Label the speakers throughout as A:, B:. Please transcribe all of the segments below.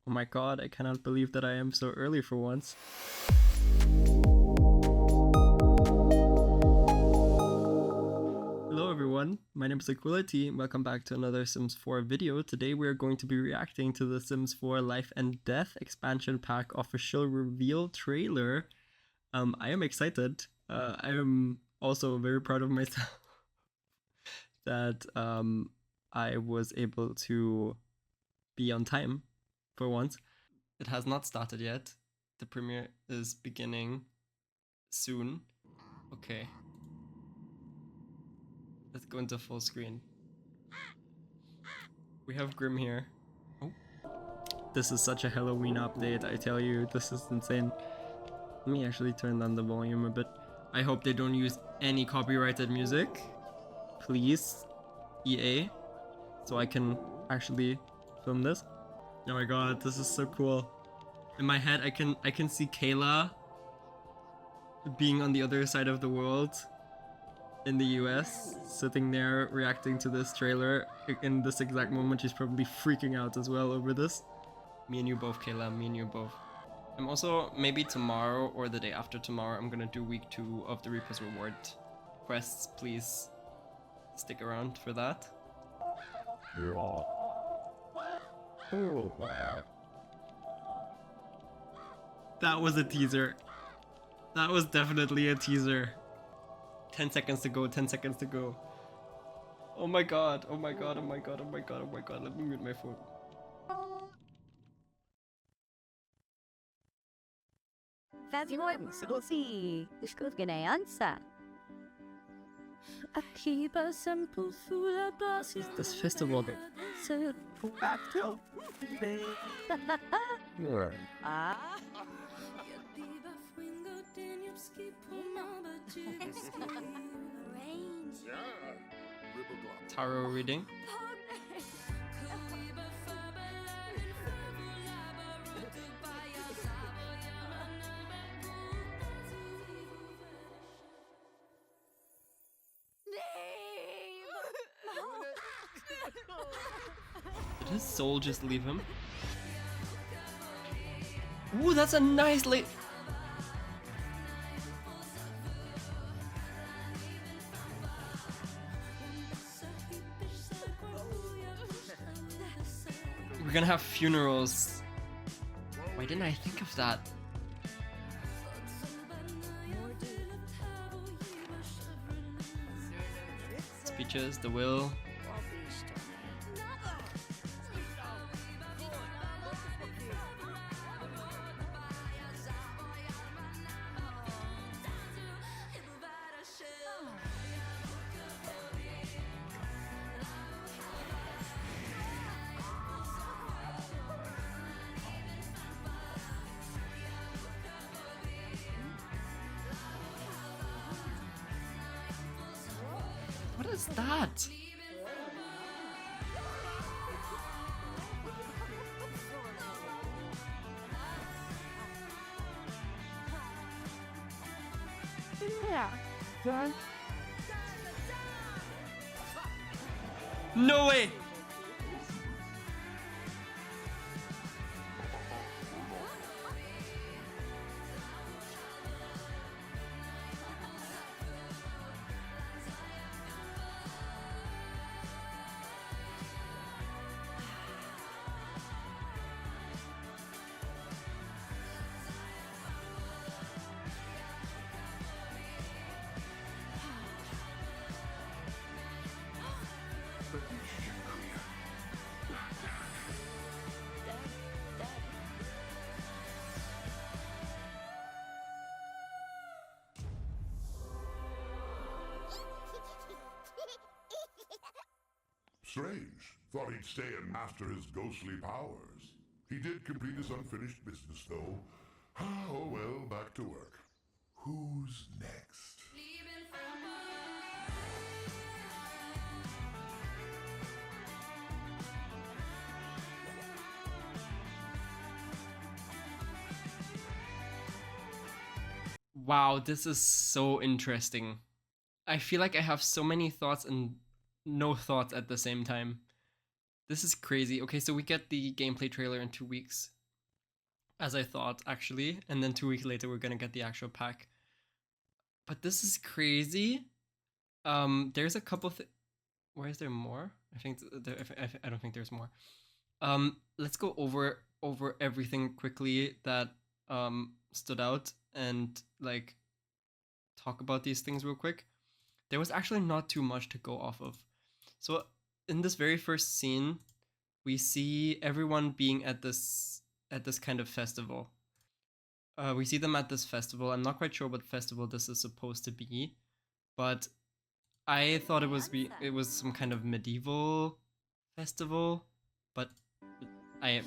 A: Oh my god, I cannot believe that I am so early for once. Hello everyone, my name is Equality and welcome back to another Sims 4 video. Today we are going to be reacting to the Sims 4 Life and Death expansion pack official reveal trailer. I am excited. I am also very proud of myself that I was able to be on time for once. It has not started yet. The premiere is beginning soon. Okay. Let's go into full screen. We have Grim here. Oh. This is such a Halloween update, I tell you. This is insane. Let me actually turn down the volume a bit. I hope they don't use any copyrighted music. Please, EA. So I can actually film this. Oh my god, this is so cool. In my head, I can see Kayla being on the other side of the world in the US, sitting there reacting to this trailer. In this exact moment, she's probably freaking out as well over this. Me and you both, Kayla, me and you both. I'm also, maybe tomorrow or the day after tomorrow, I'm gonna do week 2 of the Reaper's Reward quests. Please stick around for that. That was a teaser. That was definitely a teaser. 10 seconds to go, 10 seconds to go. Oh my god, oh my god, oh my god, oh my god, oh my god. Let me mute my phone.
B: Sim, desconfiança. Arriba sempre sua base.
A: This festival day.
B: Ah.
A: Tarot reading. Did his soul just leave him? Ooh, that's a nice late. We're gonna have funerals. Why didn't I think of that? Speeches, the will. What is that?
B: Yeah.
A: No way!
C: Strange. Thought he'd stay and master his ghostly powers. He did complete his unfinished business, though. Oh well, back to work. Who's next?
A: Wow, this is so interesting. I feel like I have so many thoughts and no thoughts at the same time. This is crazy. Okay, so we get the gameplay trailer in 2 weeks, as I thought actually, and then 2 weeks later we're gonna get the actual pack. But this is crazy. There's a couple. Where is there more? I think I don't think there's more. Let's go over everything quickly that stood out and like talk about these things real quick. There was actually not too much to go off of. So in this very first scene, we see everyone being at this kind of festival. We see them at this festival. I'm not quite sure what festival this is supposed to be, but I thought it was some kind of medieval festival, but I have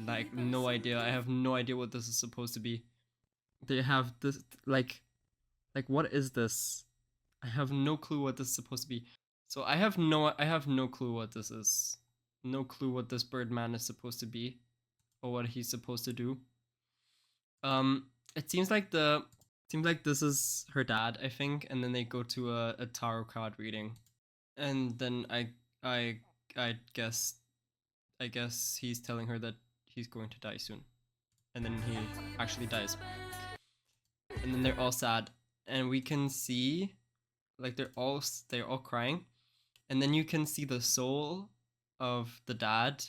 A: like no idea. I have no idea what this is supposed to be. They have this like what is this? I have no clue what this is supposed to be. So I have no clue what this is. No clue what this Birdman is supposed to be or what he's supposed to do. It seems like this is her dad, I think, and then they go to a tarot card reading. And then I guess he's telling her that he's going to die soon. And then he actually dies. And then they're all sad. And we can see like they're all crying. And then you can see the soul of the dad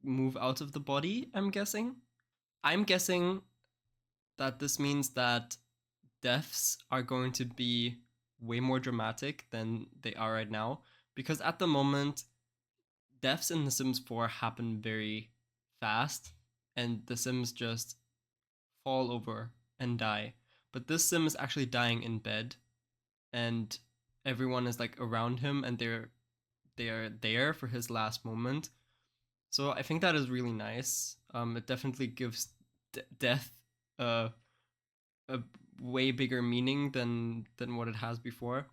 A: move out of the body, I'm guessing. I'm guessing that this means that deaths are going to be way more dramatic than they are right now. Because at the moment, deaths in The Sims 4 happen very fast, and the Sims just fall over and die. But this Sim is actually dying in bed, and everyone is like around him, and they're there for his last moment. So I think that is really nice. It definitely gives death a way bigger meaning than what it has before.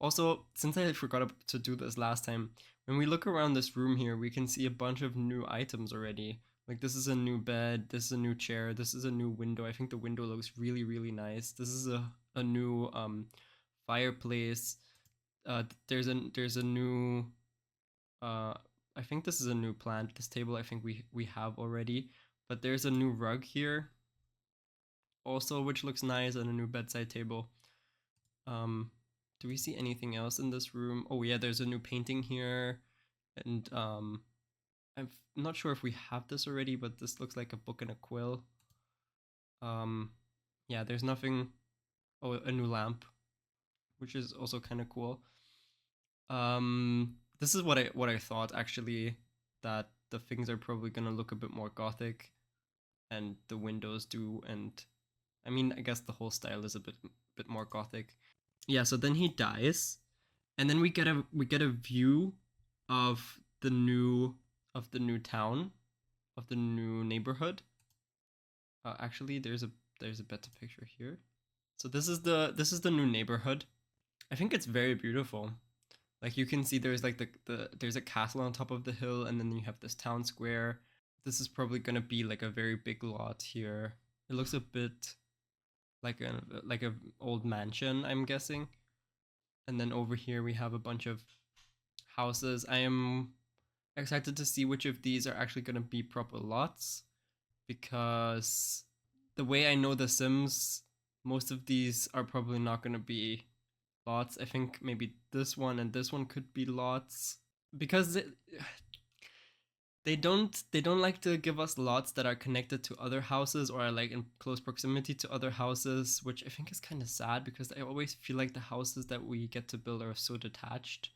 A: Also, since I forgot to do this last time, when we look around this room here, we can see a bunch of new items already. Like this is a new bed, this is a new chair, this is a new window. I think the window looks really, really nice. This is a new fireplace. There's a new I think this is a new plant. This table I think we have already, but there's a new rug here also, which looks nice, and a new bedside table. Do we see anything else in this room? Oh yeah, there's a new painting here, and I'm not sure if we have this already, but this looks like a book and a quill. Yeah, there's nothing. Oh, a new lamp, which is also kind of cool. This is what I thought actually, that the things are probably gonna look a bit more gothic, and the windows do, and I mean I guess the whole style is a bit more gothic. Yeah, so then he dies, and then we get a view of the new town, of the new neighborhood. Actually, there's a better picture here. So this is the new neighborhood. I think it's very beautiful. Like you can see there's like there's a castle on top of the hill, and then you have this town square. This is probably gonna be like a very big lot here. It looks a bit like a old mansion, I'm guessing. And then over here we have a bunch of houses. I am excited to see which of these are actually gonna be proper lots, because the way I know The Sims, most of these are probably not gonna be lots. I think maybe this one and this one could be lots, because they don't like to give us lots that are connected to other houses or are like in close proximity to other houses, which I think is kind of sad, because I always feel like the houses that we get to build are so detached.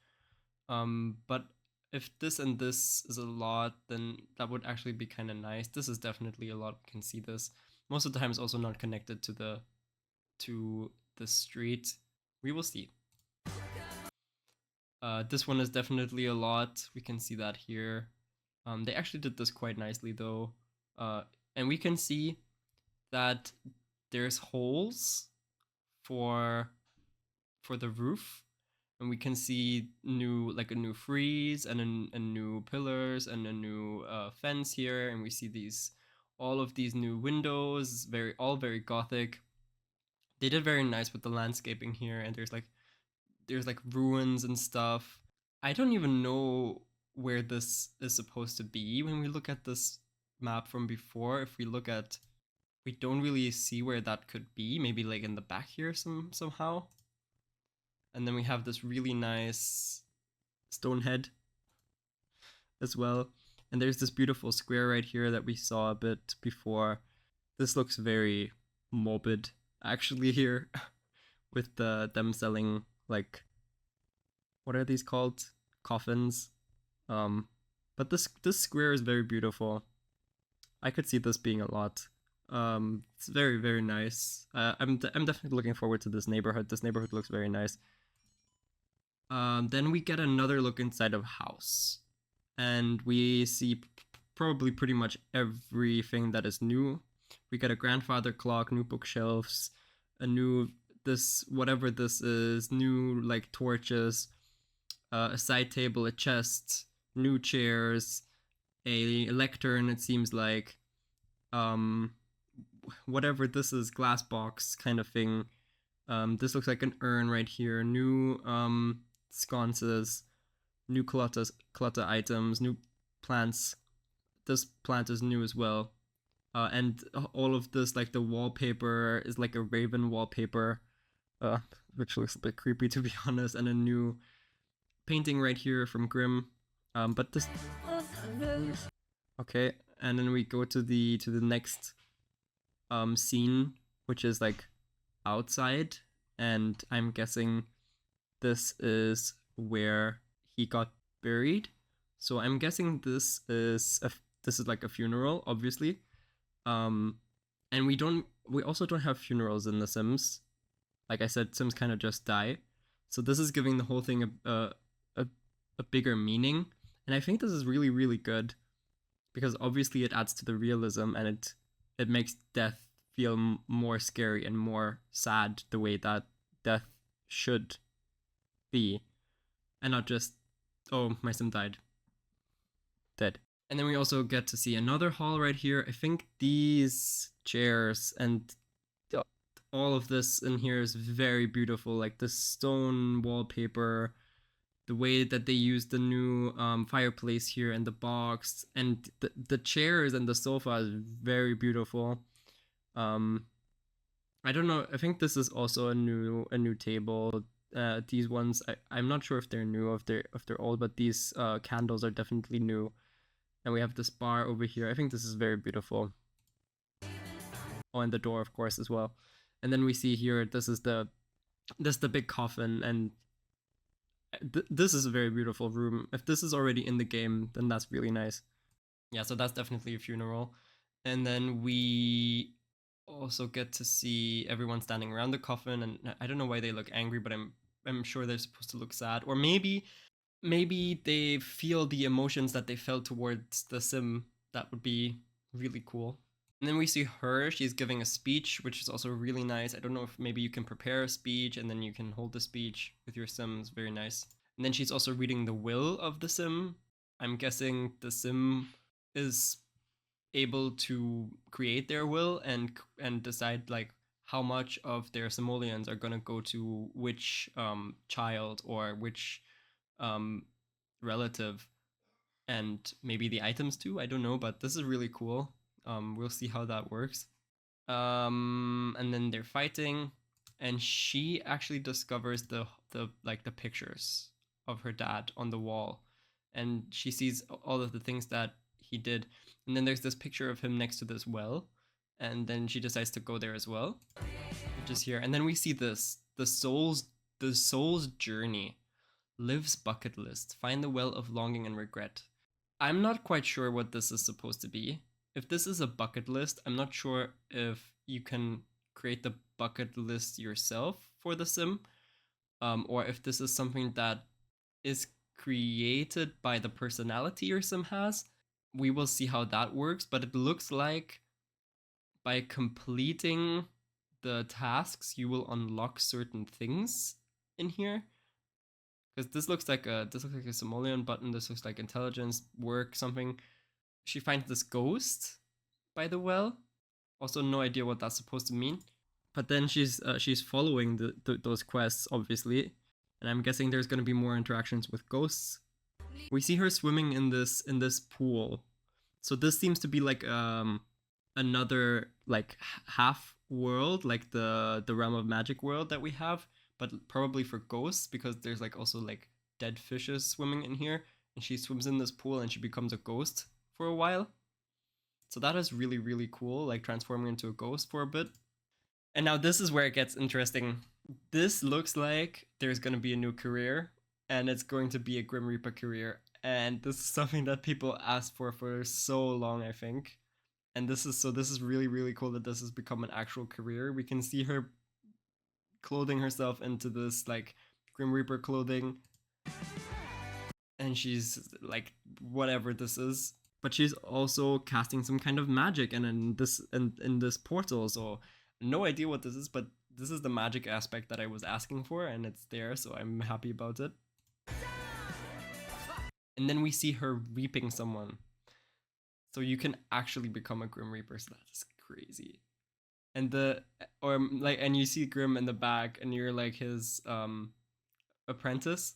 A: But if this and this is a lot, then that would actually be kind of nice. This is definitely a lot. We can see this. Most of the time it's also not connected to the street. We will see. This one is definitely a lot. We can see that here. They actually did this quite nicely though. And we can see that there's holes for the roof, and we can see a new frieze and a new pillars and a new fence here, and we see all of these new windows, all very gothic. They did very nice with the landscaping here, and there's like ruins and stuff. I don't even know where this is supposed to be when we look at this map from before. If we look at, we don't really see where that could be. Maybe like in the back here somehow. And then we have this really nice stone head as well. And there's this beautiful square right here that we saw a bit before. This looks very morbid actually here with them selling, like, what are these called? Coffins. But this square is very beautiful. I could see this being a lot. It's very, very nice. I'm definitely looking forward to this neighborhood. This neighborhood looks very nice. Then we get another look inside of a house, and we see probably pretty much everything that is new. We get a grandfather clock, new bookshelves, a new whatever this is, new like torches, a side table, a chest, new chairs, a lectern, it seems like, whatever this is, glass box kind of thing. This looks like an urn right here, new sconces, new clutter items, new plants. This plant is new as well. And all of this, like the wallpaper is like a raven wallpaper, which looks a bit creepy to be honest, and a new painting right here from Grimm. But this, okay, and then we go to the next scene, which is like outside, and I'm guessing this is where he got buried. So I'm guessing this is like a funeral, obviously. And we also don't have funerals in The Sims. Like I said, Sims kind of just die. So this is giving the whole thing a bigger meaning. And I think this is really, really good, because obviously it adds to the realism, and it makes death feel more scary and more sad the way that death should be, and not just, oh, my sim died. Dead. And then we also get to see another hall right here. I think these chairs and all of this in here is very beautiful, like the stone wallpaper, the way that they use the new fireplace here and the box, and the chairs and the sofa is very beautiful. I don't know, I think this is also a new table. These ones, I'm not sure if they're new or if they're old, but these candles are definitely new. And we have this bar over here. I think this is very beautiful. Oh, and the door, of course, as well. And then we see here, this is the big coffin, and this is a very beautiful room. If this is already in the game, then that's really nice. Yeah, so that's definitely a funeral. And then we also get to see everyone standing around the coffin, and I don't know why they look angry, but I'm sure they're supposed to look sad, or maybe they feel the emotions that they felt towards the sim. That would be really cool. And then we see her, she's giving a speech, which is also really nice. I don't know if maybe you can prepare a speech and then you can hold the speech with your sim. It's very nice. And then she's also reading the will of the sim. I'm guessing the sim is able to create their will and decide like how much of their simoleons are gonna go to which child or which relative, and maybe the items too. I don't know, but this is really cool. We'll see how that works. And then they're fighting, and she actually discovers the pictures of her dad on the wall, and she sees all of the things that he did. And then there's this picture of him next to this well, and then she decides to go there as well, which is here. And then we see this, the soul's journey. Liv's bucket list. Find the well of longing and regret. I'm not quite sure what this is supposed to be. If this is a bucket list, I'm not sure if you can create the bucket list yourself for the sim, or if this is something that is created by the personality your sim has. We will see how that works, but it looks like by completing the tasks, you will unlock certain things in here. Because this looks like a simoleon button. This looks like intelligence, work, something. She finds this ghost by the well. Also, no idea what that's supposed to mean. But then she's following those quests, obviously, and I'm guessing there's going to be more interactions with ghosts. We see her swimming in this pool. So this seems to be like another like half world, like the realm of magic world that we have, but probably for ghosts, because there's like also like dead fishes swimming in here, and she swims in this pool and she becomes a ghost for a while. So that is really, really cool, like transforming into a ghost for a bit. And now this is where it gets interesting. This looks like there's going to be a new career, and it's going to be a Grim Reaper career. And this is something that people asked for so long, I think. And this is really, really cool that this has become an actual career. We can see her clothing herself into this like Grim Reaper clothing. And she's like, whatever this is. But she's also casting some kind of magic and in this portal. So no idea what this is, but this is the magic aspect that I was asking for, and it's there, so I'm happy about it. And then we see her reaping someone. So you can actually become a Grim Reaper, so that is crazy. And and you see Grim in the back, and you're like his apprentice.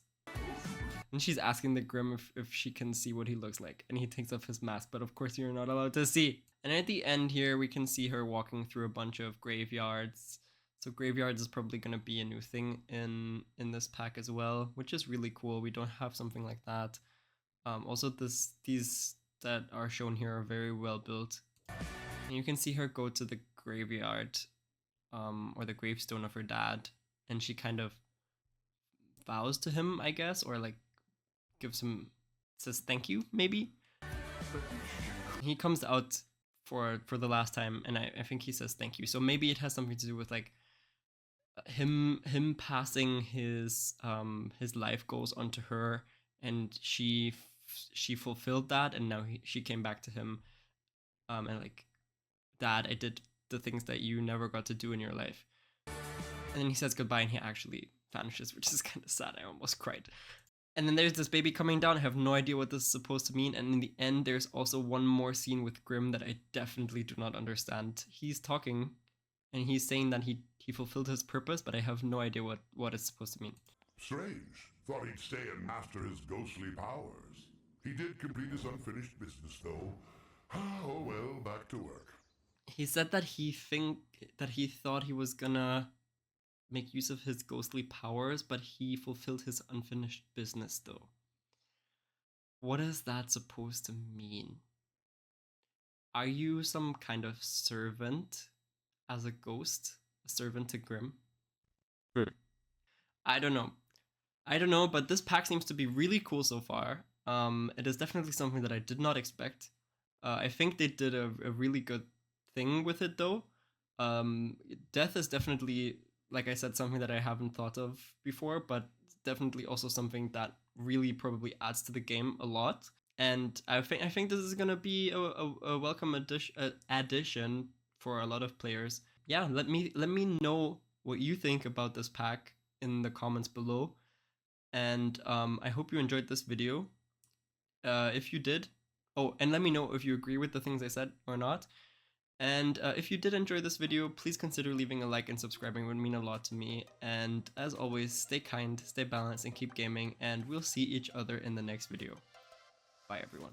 A: And she's asking the Grim if she can see what he looks like, and he takes off his mask, but of course you're not allowed to see. And at the end here, we can see her walking through a bunch of graveyards. So graveyards is probably going to be a new thing in this pack as well, which is really cool. We don't have something like that. Also, these that are shown here are very well built. And you can see her go to the graveyard, or the gravestone of her dad, and she kind of vows to him, I guess, or like says thank you, maybe. He comes out for the last time, and I think he says thank you. So maybe it has something to do with like him passing his life goals onto her, and she fulfilled that, and now she came back to him, and like, Dad, I did the things that you never got to do in your life. And then he says goodbye, and he actually vanishes, which is kind of sad. I almost cried. And then there's this baby coming down. I have no idea what this is supposed to mean. And in the end, there's also one more scene with Grim that I definitely do not understand. He's talking, and he's saying that he fulfilled his purpose, but I have no idea what it's supposed to mean.
C: Strange. Thought he'd stay and master his ghostly powers. He did complete his unfinished business, though. Oh well, back to work.
A: He said that he thought he was gonna make use of his ghostly powers, but he fulfilled his unfinished business, though. What is that supposed to mean? Are you some kind of servant as a ghost? A servant to Grim? I don't know, but this pack seems to be really cool so far. It is definitely something that I did not expect. I think they did a really good thing with it, though. Death is definitely, like I said, something that I haven't thought of before, but definitely also something that really probably adds to the game a lot. And I think this is gonna be a welcome addition for a lot of players. Yeah, let me know what you think about this pack in the comments below. And I hope you enjoyed this video. If you did, and let me know if you agree with the things I said or not. And if you did enjoy this video, please consider leaving a like and subscribing. It would mean a lot to me. And as always, stay kind, stay balanced, and keep gaming. And we'll see each other in the next video. Bye, everyone.